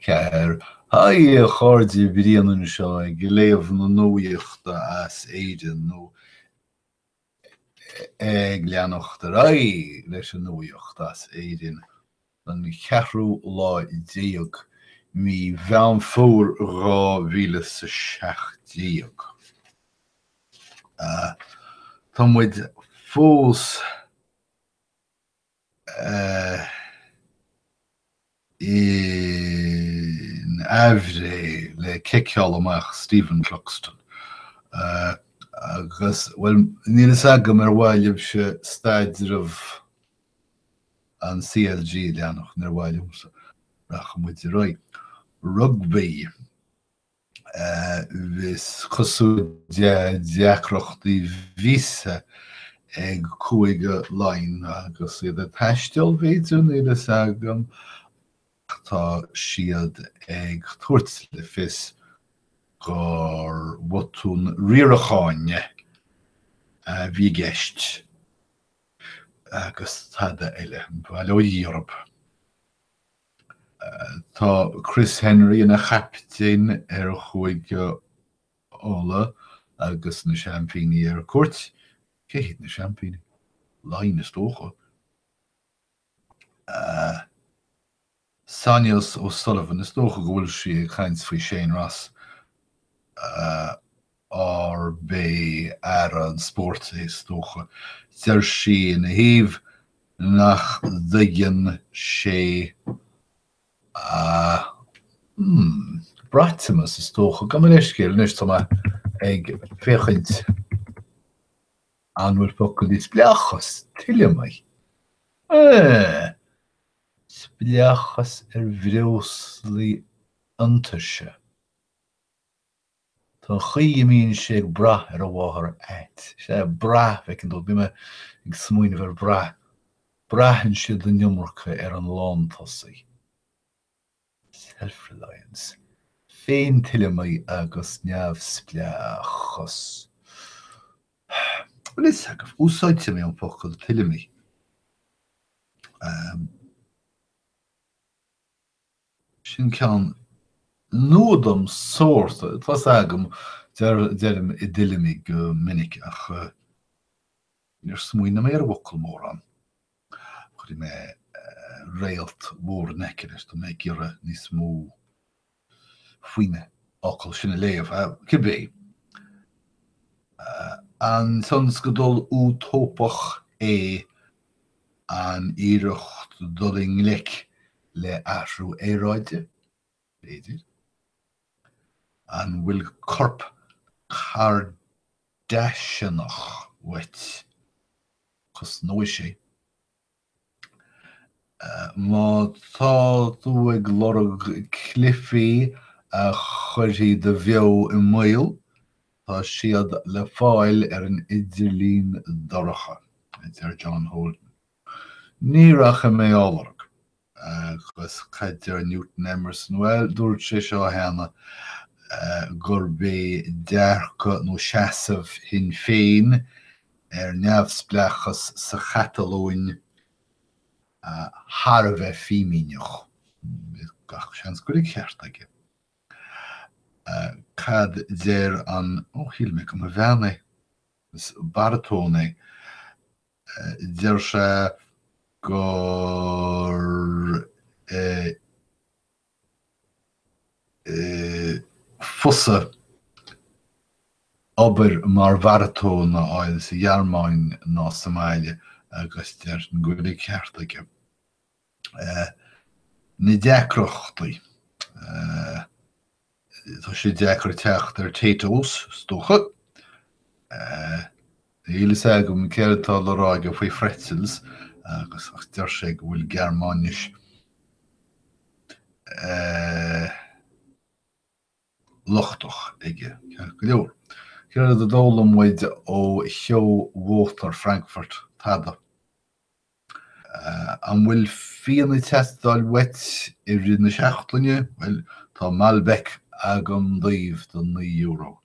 ceir haí a cháirdí bhríanann seo ag léamh na nuíochta as éidean nó ag leanachta raí leis an nuíocht as éidean an cheathrú lá déag mí bhean fór 2016. Tá muid fós in Avré le ceiceáil amach Stephen Cluxton. Agus, well, níl agam bhailibh se staidirmh an CLG leanach bhailibh racha muid roi. Rugby vis chosú deacrochtaí vísa ag cúige lein agus iad a taisteal féidir níl agam tá siad ag tuairt le fios gur bhotún riaracháine bhí gceist agus tada eile bhaile ó Europe. Tá Chris Henry in a chaptein chuige óla agus na champíní cuairt. Cé hit na champíní? Lein is tócha. Sanios O'Sullivan is tócha ghfuil si ag chaint faoi Shane Ross bé ar an sport is tócha. Deir si in a híomh nach dtuigeann sé Bratimus is tócha gan an iscéal níos tá ag féchaint anfuil focail is bleachas tuile mai. Bleachas bhreoslí antaise. Tá chuimíonn sé ag brath ar a bháthair éit. Sé brath feiceann dul bhí me ag smaoinemh ar brath. Brathann siad den niomracha ar an lán tosaí. Self-reliance. Féin tuile mai agus neamh spleachas. Well, is agah úsáidte mé an focail tuile mi. Sin ceann nódam sóirta, tás agam dearm I duile mi go minic ach níor smaoine mé ar bhocail mór an. Chuir mé réalt mór neceir tá mé gira níos mó faoine ócail sinna léamh cibé. An sons go dul útópach an íireacht dul in nglic le athrú éráide, béidir. An bhfuil corp Kardashianach wet chus nóis sé. Má tá tú ag lorg clifí a chuirtí de bheo I mail, tá siad le fáil ar an idirlín doracha, ar John Holden. Níracha mé álarg, chus chaidir Newton Emerson, well, dúirt sé seo héana gur bé dearcha nó seasamh hin féin ar neamhsplechas sa chatalóin har bheith fímíneach. Gach seans go ag cheart aige. Cad déir an, híl me go a bheanna, baratóna, déir sé gur fusa obair mar baratóna áil sa Jarmáin ná Somália agus déir an go ag cheart aige. Na deacrochtaí. Tá sé deacra teacht ar téitós stocha. Ílas agam céirtá le ráige faoi fretzels agus ach deir sé go bhfuil Germánis lochtach ige. Go leor. Céir a dólam muid ó Cheo Walter Frankfurt tada. An bhfuil fianna testáil wet I rinne seachtainne, well, tá Malbec agam daomh don €9.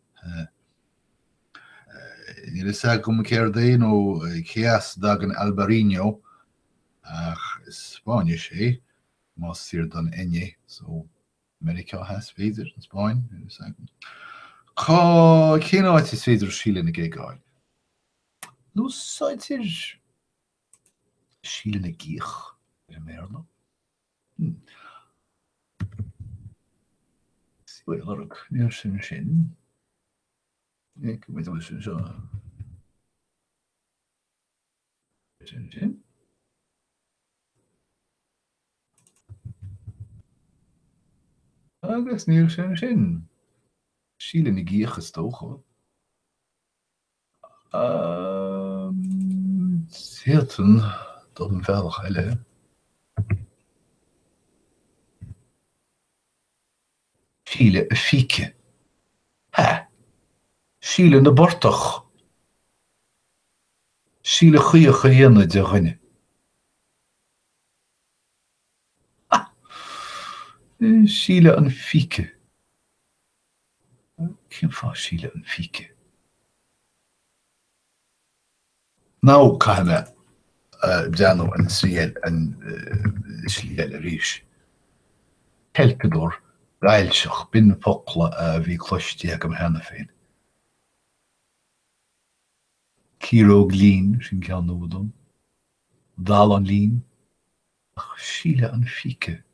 Nílas agam céir daon ó Ceas dagan Albarino ach is Spáine sé, más siar don enne, so America has féidir in Spáin. Cá céáid is féidir síle na géáil. Núsáidir síle na gích ména. Sílarach níor sin sin. Ik weet wel sin seo. Sin. Agus níor sin. Síle na gích is tócha. Zeerten tot een veiligheid. Síle a fiche. Ha. Síle na bortach. Síle chuige chéanna de ghine. Síle an fiche. Cén fá síle an fiche. Nou kan we Dano en Sriel en Sliel Rish. Helpen door Rijlsach binnen Pokla wie klostje ik hem hennefeen. Kiro Glien, sin kan noden. Dalan Lien. Ach, Síle an fiche.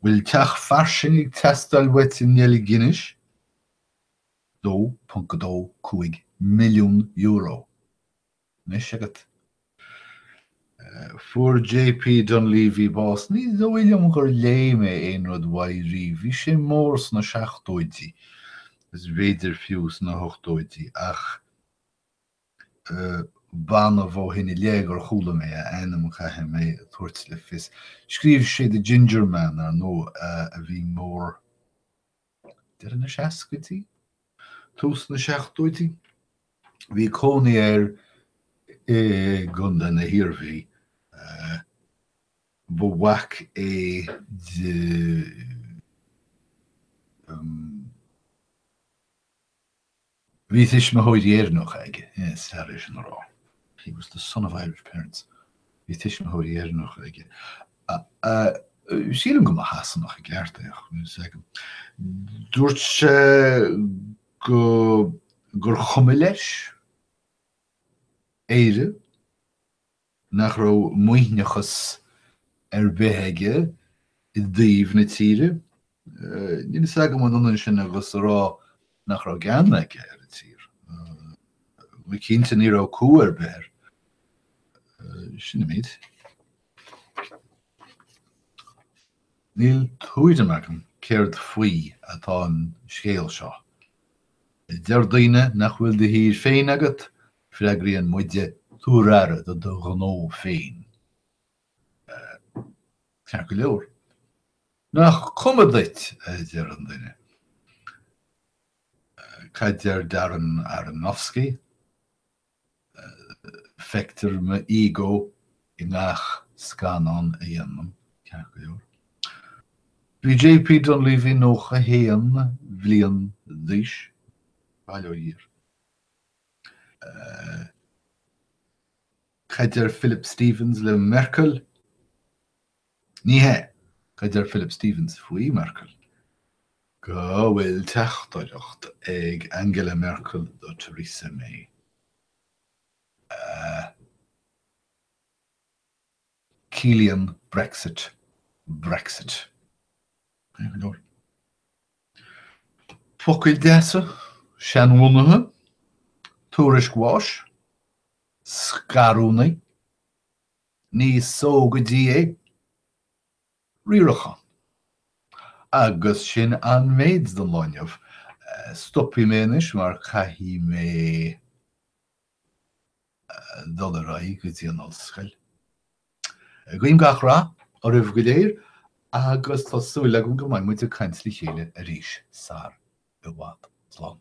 Wil teach farsin testal wet in Nelly Guinness? $2.2 million. Nes het. Voor JP Dunleavy boss, niet zo William Gorleme een rod wairi, wie zijn moors na schachtoiti. Dus wederfuse na hochtoiti. Ach, banen voor hen leger goede mee, en dan ga je mee het hortslefis. Schreef ze de Ginger Man, no, wie more. Der na schachtoiti? Toes na schachtoiti? Wie kon hier gunda na hirvi. Bewak de wie is me ooit hier nog eigenlijk? Yes, that is een raar. He was the son of Irish parents. Wie is me ooit hier nog eigenlijk? Zie je hem haast nog een keer zeggen. Doorts gorchomeles ere nach ro moeignachas behege dief na tíre. Ní sagam an an sin agus rá nach ro ganna ar a tír. We cinnte ní ro cuair beir. Sinna míid. Níl túideacham céird faoi atá an scéal seo. Deir daoine nach bhfuil de hír féin agat, freagraíonn muide túrare do do gnó féin. Cear go leor. Nach cummadait deir an daoine. Caidir Darren Aronofsky, fector me ego in nach scanan a dhéanam. Cear go leor. Bhí JP Dunleavy noch a héan bhliain dhís. Bailó hir. Caidir Philip Stevens le Merkel. Ní he. Caidir Philip Stevens faoi Merkel. Go bhfuil teachtáireacht ag Angela Merkel do Theresa May. Cílíonn Brexit. Focail deasa, seanmhúnathe, túris gháis, scarúnaí, ní sóga dí riirecha. Agus sin an méid don láinneamh. Stoppi ménis mar caithí mé dul a raí go dtí an ollscoil. Guím gach rá a ribh go léir agus tá súil agam go mbeidh muid a caintlí chéile a ríis sár i bhfad slán.